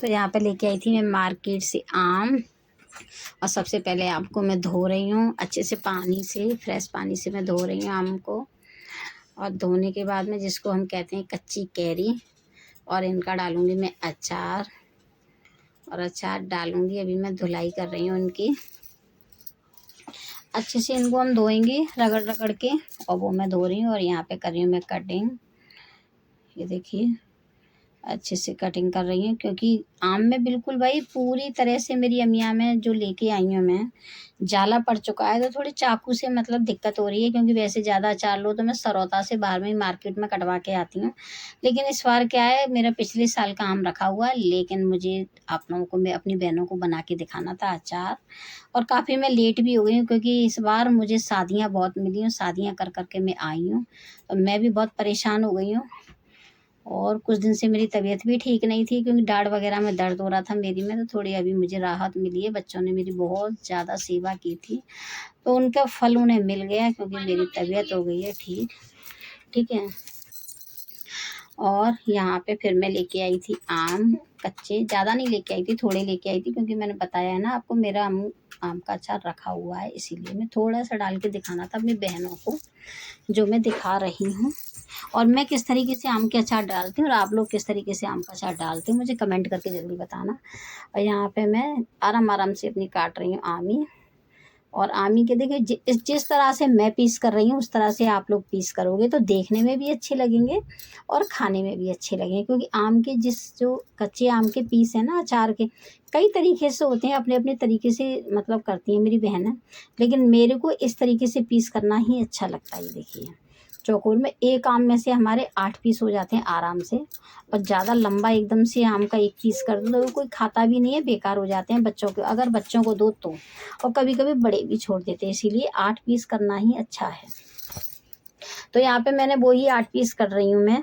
तो यहाँ पे लेके आई थी मैं मार्केट से आम। और सबसे पहले आम को मैं धो रही हूँ अच्छे से, पानी से, फ्रेश पानी से मैं धो रही हूँ आम को। और धोने के बाद में, जिसको हम कहते हैं कच्ची कैरी, और इनका डालूँगी मैं अचार। और अचार डालूँगी, अभी मैं धुलाई कर रही हूँ इनकी। अच्छे से इनको हम धोएंगे रगड़ रगड़ के, और वो मैं धो रही हूँ। और यहाँ पे कर रही हूँ मैं कटिंग। ये देखिए अच्छे से कटिंग कर रही हूँ, क्योंकि आम में बिल्कुल भाई पूरी तरह से मेरी अम्मियाँ में जो लेके आई हूँ मैं, जाला पड़ चुका है। तो थोड़ी चाकू से मतलब दिक्कत हो रही है, क्योंकि वैसे ज़्यादा अचार लो तो मैं सरौता से बाहर में मार्केट में कटवा के आती हूँ। लेकिन इस बार क्या है, मेरा पिछले साल का आम रखा हुआ है, लेकिन मुझे आप लोगों को, मैं अपनी बहनों को बना के दिखाना था अचार। और काफ़ी मैं लेट भी हो गई हूँ, क्योंकि इस बार मुझे शादियाँ बहुत मिली हूँ, शादियाँ कर कर के मैं आई हूँ। तो मैं भी बहुत परेशान हो गई हूँ। और कुछ दिन से मेरी तबीयत भी ठीक नहीं थी, क्योंकि दाढ़ वगैरह में दर्द हो रहा था मेरी में। तो थोड़ी अभी मुझे राहत मिली है, बच्चों ने मेरी बहुत ज़्यादा सेवा की थी, तो उनका फल उन्हें मिल गया, क्योंकि मेरी तबीयत हो गई है ठीक। ठीक है। और यहाँ पे फिर मैं लेके आई थी आम कच्चे, ज़्यादा नहीं लेके आई थी, थोड़े लेके आई थी, क्योंकि मैंने बताया है ना आपको, मेरा आम का अचार रखा हुआ है, इसीलिए मैं थोड़ा सा डाल के दिखाना था अपनी बहनों को, जो मैं दिखा रही हूँ। और मैं किस तरीके से आम के अचार डालती हूँ, और आप लोग किस तरीके से आम का अचार डालते हैं, मुझे कमेंट करके ज़रूर बताना। और यहाँ पे मैं आराम आराम से अपनी काट रही हूँ आमी। और आमी के देखिए, जिस तरह से मैं पीस कर रही हूँ, उस तरह से आप लोग पीस करोगे तो देखने में भी अच्छे लगेंगे और खाने में भी अच्छे लगेंगे। क्योंकि आम के जो कच्चे आम के पीस हैं ना अचार के, कई तरीके से होते हैं, अपने अपने तरीके से मतलब करती हैं मेरी बहन, लेकिन मेरे को इस तरीके से पीस करना ही अच्छा लगता है। ये देखिए चौकोर में एक आम में से हमारे 8 पीस हो जाते हैं आराम से। और ज़्यादा लंबा एकदम से आम का एक पीस कर दो तो कोई खाता भी नहीं है, बेकार हो जाते हैं बच्चों के, अगर बच्चों को दो तो। और कभी कभी बड़े भी छोड़ देते हैं, इसीलिए 8 पीस करना ही अच्छा है। तो यहाँ पे मैंने वो ही 8 पीस कर रही हूँ मैं,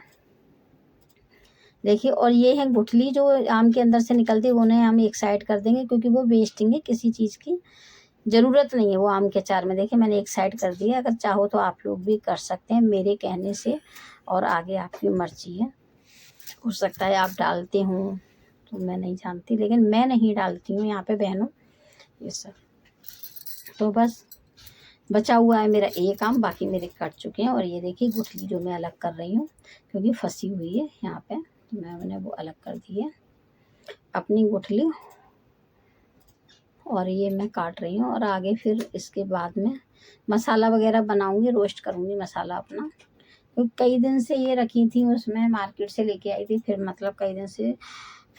देखिए। और ये है गुठली जो आम के अंदर से निकलती है, उन्हें हम एक साइड कर देंगे, क्योंकि वो वेस्टिंग है, किसी चीज़ की ज़रूरत नहीं है वो आम के अचार में। देखिए मैंने एक साइड कर दिया, अगर चाहो तो आप लोग भी कर सकते हैं मेरे कहने से, और आगे आपकी मर्जी है। हो सकता है आप डालते हों, तो मैं नहीं जानती, लेकिन मैं नहीं डालती हूँ यहाँ पे बहनों ये सब। तो बस बचा हुआ है मेरा एक आम, बाकी मेरे कट चुके हैं। और ये देखिए गुठली जो मैं अलग कर रही हूँ, क्योंकि फंसी हुई है यहाँ पे, तो मैं उन्हें वो अलग कर दी है अपनी गुठली। और ये मैं काट रही हूँ। और आगे फिर इसके बाद में मसाला वगैरह बनाऊँगी, रोस्ट करूँगी मसाला अपना। तो कई दिन से ये रखी थी, उसमें मार्केट से लेके आई थी, फिर मतलब कई दिन से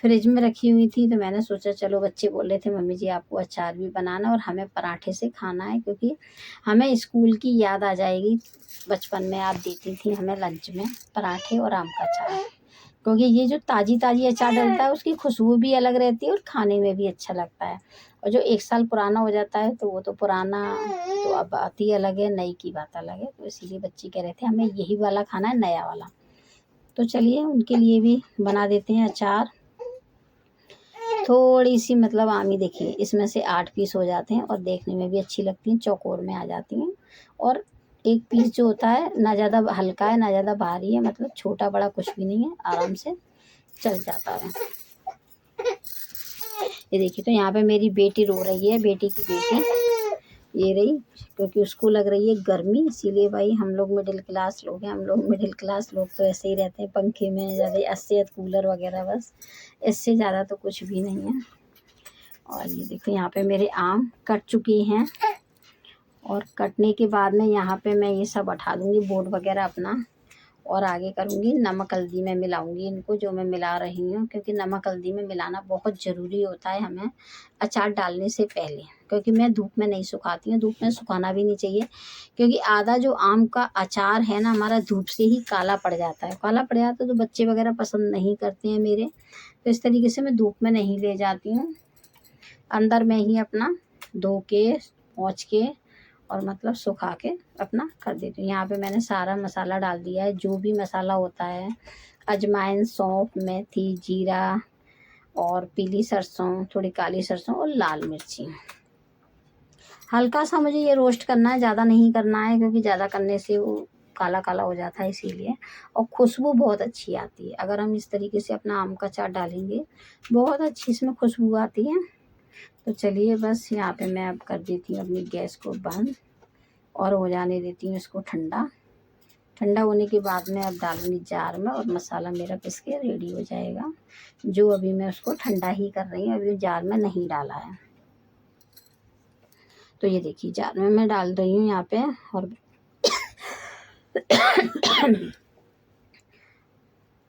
फ्रिज में रखी हुई थी। तो मैंने सोचा चलो, बच्चे बोल रहे थे मम्मी जी आपको अचार भी बनाना और हमें पराठे से खाना है, क्योंकि हमें स्कूल की याद आ जाएगी, बचपन में आप देती थी हमें लंच में पराठे और आम का अचार। क्योंकि ये जो ताज़ी ताज़ी अचार डलता है, उसकी खुशबू भी अलग रहती है और खाने में भी अच्छा लगता है। और जो 1 साल पुराना हो जाता है तो वो तो पुराना, तो अब बात ही अलग है, नई की बात अलग है। तो इसीलिए बच्चे कह रहे थे हमें यही वाला खाना है, नया वाला। तो चलिए उनके लिए भी बना देते हैं अचार। थोड़ी सी मतलब आमी देखिए, इसमें से 8 पीस हो जाते हैं और देखने में भी अच्छी लगती हैं, चौकोर में आ जाती हैं। और एक पीस जो होता है ना ज़्यादा हल्का है ना ज़्यादा भारी है, मतलब छोटा बड़ा कुछ भी नहीं है, आराम से चल जाता है। ये देखिए, तो यहाँ पे मेरी बेटी रो रही है, बेटी की बेटी ये रही, क्योंकि उसको लग रही है गर्मी। इसीलिए भाई हम लोग मिडिल क्लास लोग हैं, हम लोग मिडिल क्लास लोग तो ऐसे ही रहते हैं, पंखे में ज़्यादा ऐसे कूलर वगैरह, बस इससे ज़्यादा तो कुछ भी नहीं है। और ये देखो यहाँ पे मेरे आम कट चुके हैं, और कटने के बाद में यहाँ पे मैं ये सब हटा दूँगी बोर्ड वगैरह अपना। और आगे करूँगी नमक हल्दी में मिलाऊँगी इनको, जो मैं मिला रही हूँ, क्योंकि नमक हल्दी में मिलाना बहुत ज़रूरी होता है हमें अचार डालने से पहले। क्योंकि मैं धूप में नहीं सुखाती हूँ, धूप में सुखाना भी नहीं चाहिए, क्योंकि आधा जो आम का अचार है ना हमारा, धूप से ही काला पड़ जाता है। काला पड़ जाता है तो बच्चे वगैरह पसंद नहीं करते हैं मेरे। तो इस तरीके से मैं धूप में नहीं ले जाती हूँ, अंदर में ही अपना धो के पोंछ के और मतलब सुखा के अपना कर देती हूँ। यहाँ पे मैंने सारा मसाला डाल दिया है, जो भी मसाला होता है, अजवाइन, सौंफ, मेथी, जीरा और पीली सरसों, थोड़ी काली सरसों और लाल मिर्ची। हल्का सा मुझे ये रोस्ट करना है, ज़्यादा नहीं करना है, क्योंकि ज़्यादा करने से वो काला काला हो जाता है इसीलिए। और खुशबू बहुत अच्छी आती है अगर हम इस तरीके से अपना आम का अचार डालेंगे, बहुत अच्छी इसमें खुशबू आती है। तो चलिए बस यहाँ पे मैं अब कर देती हूँ अपनी गैस को बंद और हो जाने देती हूँ इसको ठंडा। ठंडा होने के बाद मैं अब डालूँगी जार में और मसाला मेरा पिस के रेडी हो जाएगा, जो अभी मैं उसको ठंडा ही कर रही हूँ, अभी जार में नहीं डाला है। तो ये देखिए जार में मैं डाल रही हूँ यहाँ पे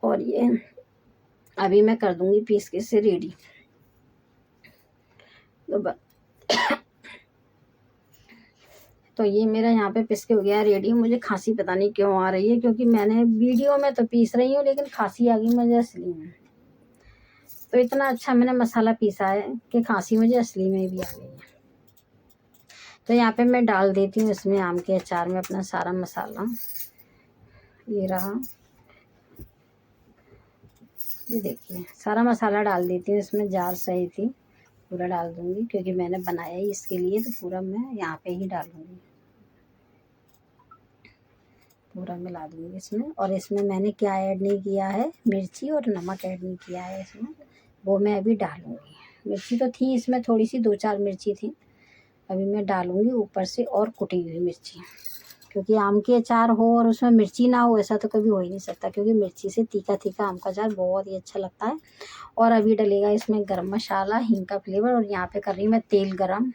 और ये अभी मैं कर दूँगी पीस के से रेडी। तो ये मेरा यहाँ पे पिस के हो गया रेडी। मुझे खांसी पता नहीं क्यों आ रही है, क्योंकि मैंने वीडियो में तो पीस रही हूँ लेकिन खांसी आ गई मुझे असली में। तो इतना अच्छा मैंने मसाला पीसा है कि खांसी मुझे असली में भी आ गई है। तो यहाँ पे मैं डाल देती हूँ इसमें आम के अचार में अपना सारा मसाला। ये रहा, ये देखिए सारा मसाला डाल देती हूँ इसमें, जार सही थी पूरा डाल दूँगी क्योंकि मैंने बनाया ही इसके लिए, तो पूरा मैं यहाँ पे ही डालूँगी, पूरा मिला दूँगी इसमें। और इसमें मैंने क्या ऐड नहीं किया है, मिर्ची और नमक ऐड नहीं किया है इसमें, वो मैं अभी डालूँगी। मिर्ची तो थी इसमें थोड़ी सी, 2-4 मिर्ची थी, अभी मैं डालूँगी ऊपर से और कुटी हुई मिर्ची, क्योंकि आम के अचार हो और उसमें मिर्ची ना हो ऐसा तो कभी हो ही नहीं सकता, क्योंकि मिर्ची से तीखा तीखा आम का अचार बहुत ही अच्छा लगता है। और अभी डलेगा इसमें गरम मसाला, हींग का फ्लेवर। और यहाँ पे कर रही हूँ मैं तेल गरम।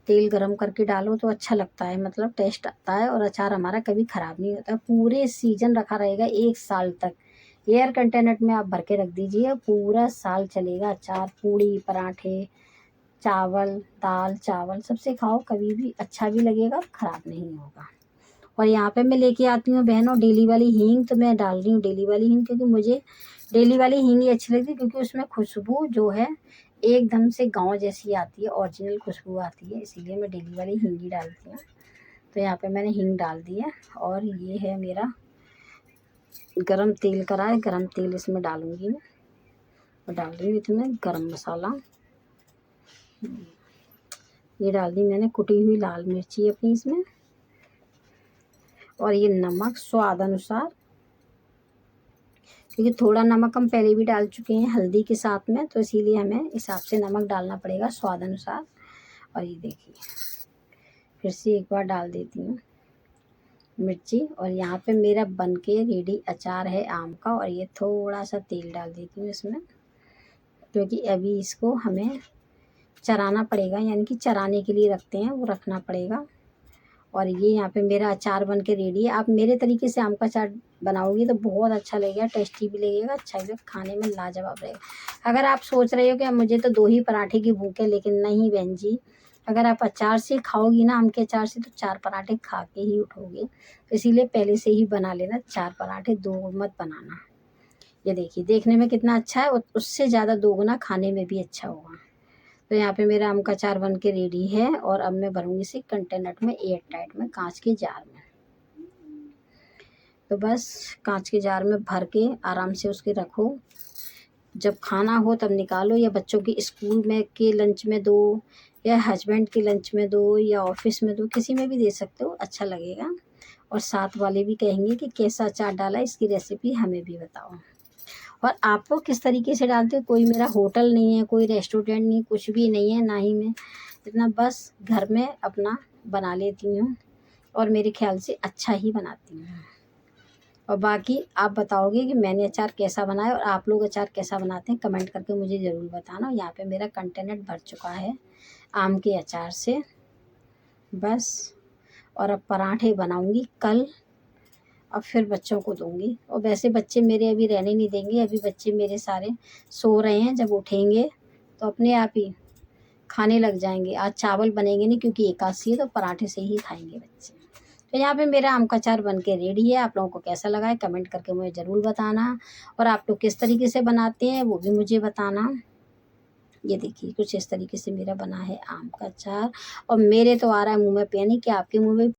तेल गरम करके डालो तो अच्छा लगता है, मतलब टेस्ट आता है और अचार हमारा कभी ख़राब नहीं होता, पूरे सीजन रखा रहेगा 1 साल तक। एयर कंटेनर में आप भर के रख दीजिए, पूरा साल चलेगा अचार। पूड़ी पराठे, चावल, दाल चावल सबसे खाओ, कभी भी अच्छा भी लगेगा, ख़राब नहीं होगा। और यहाँ पे मैं लेके आती हूँ बहनों डेली वाली हींग, तो मैं डाल रही हूँ डेली वाली हींग, क्योंकि मुझे डेली वाली हींग ही अच्छी लगती है, क्योंकि उसमें खुशबू जो है एकदम से गांव जैसी आती है, ओरिजिनल खुशबू आती है, इसीलिए मैं डेली वाली हींग ही डालती हूँ। तो यहाँ पे मैंने हींग डाल दी है और ये है मेरा गरम तेल करा है, गरम तेल इसमें डालूँगी मैं। और डाल रही हूँ इसमें गरम मसाला, ये डाल दी मैंने कुटी हुई लाल मिर्ची अपनी इसमें, और ये नमक स्वाद अनुसार, क्योंकि थोड़ा नमक हम पहले भी डाल चुके हैं हल्दी के साथ में, तो इसीलिए हमें हिसाब से नमक डालना पड़ेगा स्वाद अनुसार। और ये देखिए फिर से एक बार डाल देती हूँ मिर्ची। और यहाँ पे मेरा बनके रेडी अचार है आम का। और ये थोड़ा सा तेल डाल देती हूँ इसमें, क्योंकि अभी इसको हमें चराना पड़ेगा, यानी कि चराने के लिए रखते हैं, वो रखना पड़ेगा। और ये यहाँ पे मेरा अचार बन के रेडी है। आप मेरे तरीके से आम का अचार बनाओगी तो बहुत अच्छा लगेगा, टेस्टी भी लगेगा, अच्छा भी, खाने में लाजवाब रहेगा। अगर आप सोच रहे हो कि मुझे तो 2 ही पराठे की भूख है, लेकिन नहीं बहन जी, अगर आप अचार से खाओगी ना, आम के अचार से, तो 4 पराठे खा के ही उठोगे। तो इसीलिए पहले से ही बना लेना 4 पराठे, 2 मत बनाना। ये देखिए देखने में कितना अच्छा है, उससे ज़्यादा 2 गुना खाने में भी अच्छा होगा। तो यहाँ पे मेरा आम का अचार बन के रेडी है। और अब मैं भरूँगी इसे कंटेनर में, एयर टाइट में, कांच के जार में। तो बस कांच के जार में भर के आराम से उसके रखो, जब खाना हो तब निकालो, या बच्चों के स्कूल में के लंच में दो, या हस्बैंड के लंच में दो, या ऑफिस में दो, किसी में भी दे सकते हो, अच्छा लगेगा। और साथ वाले भी कहेंगे कि कैसा अचार डाला, इसकी रेसिपी हमें भी बताओ। और आप लोग किस तरीके से डालते हो? कोई मेरा होटल नहीं है, कोई रेस्टोरेंट नहीं, कुछ भी नहीं है, ना ही मैं इतना, बस घर में अपना बना लेती हूँ और मेरे ख्याल से अच्छा ही बनाती हूँ। और बाकी आप बताओगे कि मैंने अचार कैसा बनाया और आप लोग अचार कैसा बनाते हैं, कमेंट करके मुझे ज़रूर बताना। यहाँ पे मेरा कंटेनर भर चुका है आम के अचार से, बस। और अब पराठे बनाऊँगी कल, अब फिर बच्चों को दूंगी। और वैसे बच्चे मेरे अभी रहने नहीं देंगे, अभी बच्चे मेरे सारे सो रहे हैं, जब उठेंगे तो अपने आप ही खाने लग जाएंगे। आज चावल बनेंगे नहीं क्योंकि एकादशी है, तो पराठे से ही खाएंगे बच्चे। तो यहाँ पे मेरा आम का अचार बन के रेडी है। आप लोगों को कैसा लगा है कमेंट करके मुझे ज़रूर बताना, और आप लोग किस तरीके से बनाते हैं वो भी मुझे बताना। ये देखिए कुछ इस तरीके से मेरा बना है आम का अचार, और मेरे तो आ रहा है मुँह में पानी, कि आपके मुँह में